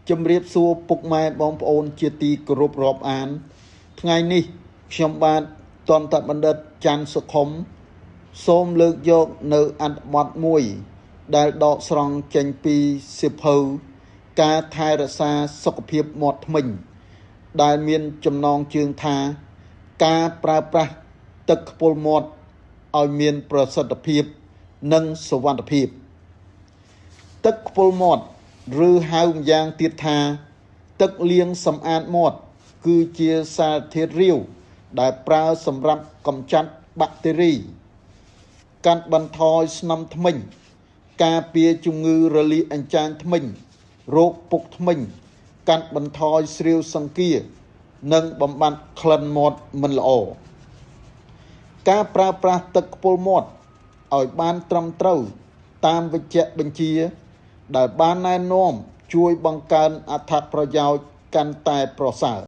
ជំរាបសួរពុកម៉ែបងប្អូនជាទីគោរពរាប់អានថ្ងៃនេះខ្ញុំបាទតន្តបណ្ឌិតច័ន្ទសុខុមសូមលើកយកនៅអត្ថបទមួយដែលដកស្រង់ចេញពីសៀវភៅការថែរក្សាសុខភាពមាត់ធ្មេញដែលមានចំណងជើងថាការប្រើប្រាស់ទឹកខ្ពុលមាត់ឲ្យមានប្រសិទ្ធភាពនិងសុវត្ថិភាពទឹកខ្ពុលមាត់ឬហៅម្យ៉ាងទៀតថាទឹកលាងសម្អាតមាត់គឺជាសារធាតុរាវដែលប្រើសម្រាប់កម្ចាត់បាក់តេរីកាត់បន្ថយស្នាមធ្មេញការពារជំងឺរលាកអញ្ចាញធ្មេញរោគពុកធ្មេញកាត់បន្ថយស្រាវសង្គានិងបំបត្តិក្លិនមាត់មិនល្អការប្រើប្រាស់ទឹកខ្ពុលមាត់ឲ្យបានត្រឹមត្រូវតាមវេជ្ជបញ្ជាដែលបានណែនាំជួយបង្កើនអត្ថប្រយោជន៍កាន់តែប្រសើរ